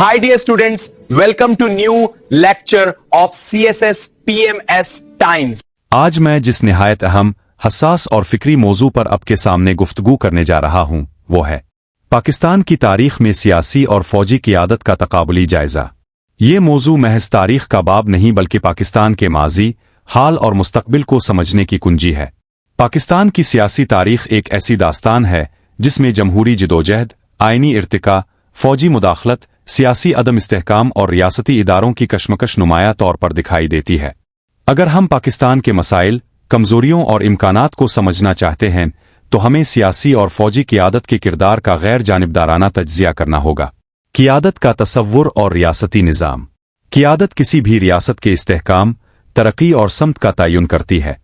Hi dear students, welcome to new lecture of CSS PMS Times. आज मैं जिस निहायत अहम, हसास और फिक्री मौजू पर आपके सामने गुफ्तगू करने जा रहा हूं, वो है पाकिस्तान की तारीख में सियासी और फौजी क़ियादत का तकाबुली जायजा। ये मौजू महज तारीख का बाब नहीं बल्कि पाकिस्तान के माजी, हाल और मुस्तकबिल को समझने की कुंजी है। पाकिस्तान की सियासी तारीख एक ऐसी दास्तान है जिसमें जमहूरी जिदोजहद, आइनी इर्तिका, फौजी मुदाखलत, सियासी अदम इस्तेहकाम और रियासती इदारों की कशमकश नुमाया तौर पर दिखाई देती है। अगर हम पाकिस्तान के मसाइल, कमजोरियों और इम्कानात को समझना चाहते हैं तो हमें सियासी और फौजी क़ियादत के किरदार का गैर जानिबदाराना तज्ज़िया करना होगा। क़ियादत का तसव्वुर और रियासती निज़ाम। क़ियादत किसी भी रियासत के इस्तेहकाम, तरक्की और समत का तयन करती है।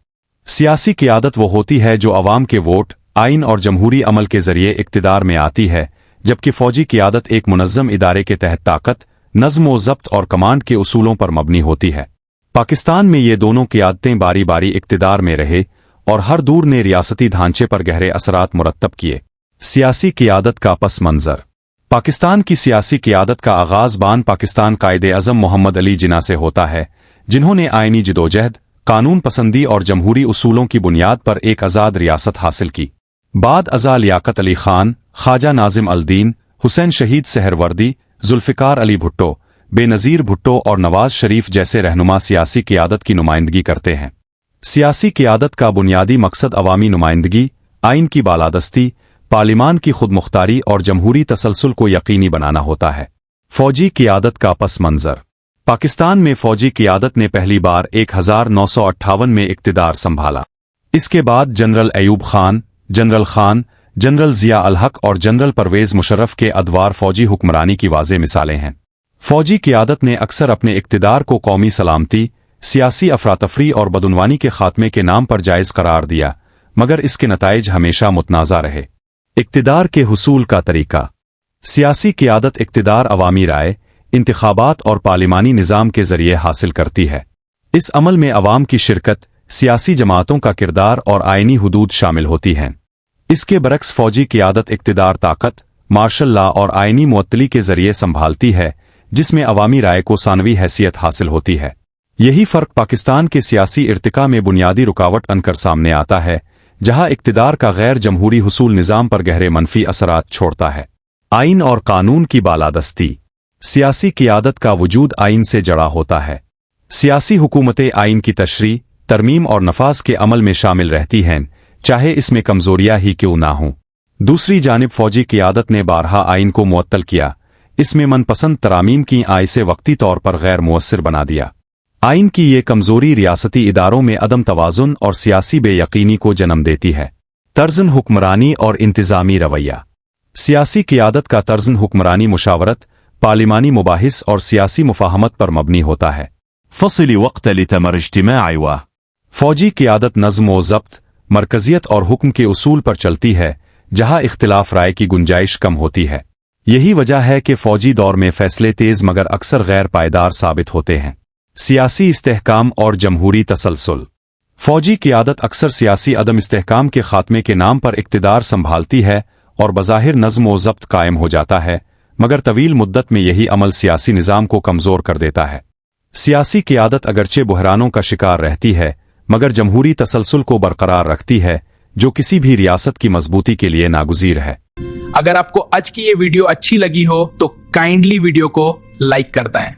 सियासी क़ियादत वो होती है जो अवाम के वोट, आइन और जमहूरी अमल के ज़रिए इक़्तिदार में आती है, जबकि फौजी क़ियादत एक मुनज़्ज़म इदारे के तहत ताकत, नज़्म व ज़ब्त और कमांड के उसूलों पर मबनी होती है। पाकिस्तान में ये दोनों क़ियादतें बारी बारी इक़्तिदार में रहे और हर दौर ने रियासती ढांचे पर गहरे असरात मुरत्तब किए। सियासी क़ियादत का पस मंज़र। पाकिस्तान की सियासी क़ियादत का आगाज़ बान पाकिस्तान कायदे-ए-आज़म मोहम्मद अली जिन्ना से होता है, जिन्होंने आइनी जिदोजहद, कानून पसंदी और जमहूरी उसूलों की बुनियाद पर एक आज़ाद रियासत हासिल की। बाद अज़ा लियाकत अली खान, ख्वाजा नाज़िम अल-दीन, हुसैन शहीद सहरवर्दी, जुल्फ़िकार अली भुट्टो, बेनज़ीर भुट्टो और नवाज शरीफ जैसे रहनुमा सियासी क़ियादत की नुमाइंदगी करते हैं। सियासी क़ियादत का बुनियादी मकसद अवामी नुमाइंदगी, आइन की बालादस्ती, पार्लिमान की खुदमुख्तारी और जमहूरी तसलसल को यकीनी बनाना होता है। फौजी क़ियादत का पस मंज़र। पाकिस्तान में फौजी क़ियादत ने पहली बार 1958 में इक़्तिदार संभाला। इसके बाद जनरल अयूब खान, जनरल ज़िया अल हक और जनरल परवेज़ मुशर्रफ के अदवार फौजी हुक्मरानी की वाज़े मिसालें हैं। फौजी क़ियादत ने अक्सर अपने इक़्तिदार को कौमी सलामती, सियासी अफरातफरी और बदउनवानी के खात्मे के नाम पर जायज़ करार दिया, मगर इसके नताइज हमेशा मुतनाज़ा रहे। इक़्तिदार के हुसूल का तरीका। सियासी क़ियादत इक़्तिदार अवामी राय, इंतखाबात और पार्लिमानी निज़ाम के ज़रिए हासिल करती है। इस अमल में अवाम की शिरकत, सियासी जमातों का किरदार और आइनी हुदूद शामिल होती हैं। इसके बरक्स फौजी क़ियादत इक़्तिदार ताकत, मार्शल लॉ और आइनी मुअत्तली के ज़रिए संभालती है, जिसमें अवामी राय को सानवी हैसियत हासिल होती है। यही फ़र्क पाकिस्तान के सियासी इर्तिका में बुनियादी रुकावट बनकर सामने आता है, जहां इक़्तिदार का गैर जमहूरी हुसूल निज़ाम पर गहरे मनफी असरात छोड़ता है। आइन और कानून की बालादस्ती। सियासी क़ियादत का वजूद आइन से जड़ा होता है। सियासी हुकूमतें आइन की तशरीह, तरमीम और नफाज के अमल में शामिल रहती हैं, चाहे इसमें कमजोरियां ही क्यों ना हों। दूसरी जानिब फौजी क़ियादत ने बारहा आइन को मुअत्तल किया, इसमें मनपसंद तरामीम की आय से वक्ती तौर पर गैर मुअस्सिर बना दिया। आइन की ये कमजोरी रियासती इदारों में अदम तवाज़ुन और सियासी बेयकीनी को जन्म देती है। तर्ज़न हुक्मरानी और इंतज़ामी रवैया। सियासी क़ियादत का तर्ज़न हुक्मरानी मुशावरत, पार्लिमानी मुबाहिस और सियासी मुफाहमत पर मबनी होता है। फ़स्ली वक्त लितमर इज्तिमाई व। फौजी क़ियादत नज़्म व ज़ब्त, मरकज़ियत और हुक्म के उसूल पर चलती है, जहां इख्तिलाफ राय की गुंजाइश कम होती है। यही वजह है कि फौजी दौर में फैसले तेज़ मगर अक्सर गैर पायदार साबित होते हैं। सियासी इस्तेहकाम और जमहूरी तसलसल। फौजी क़ियादत अक्सर सियासी अदम इस्तेहकाम के खात्मे के नाम पर इक़्तिदार संभालती है और बज़ाहिर नज़्म व ज़ब्त कायम हो जाता है, मगर तवील मुद्दत में यही अमल सियासी निज़ाम को कमज़ोर कर देता है। सियासी क़ियादत अगरचे बुहरानों का शिकार रहती है, मगर जमहूरी तसलसल को बरकरार रखती है, जो किसी भी रियासत की मजबूती के लिए नागुज़ीर है। अगर आपको आज की ये वीडियो अच्छी लगी हो तो काइंडली वीडियो को लाइक कर दें।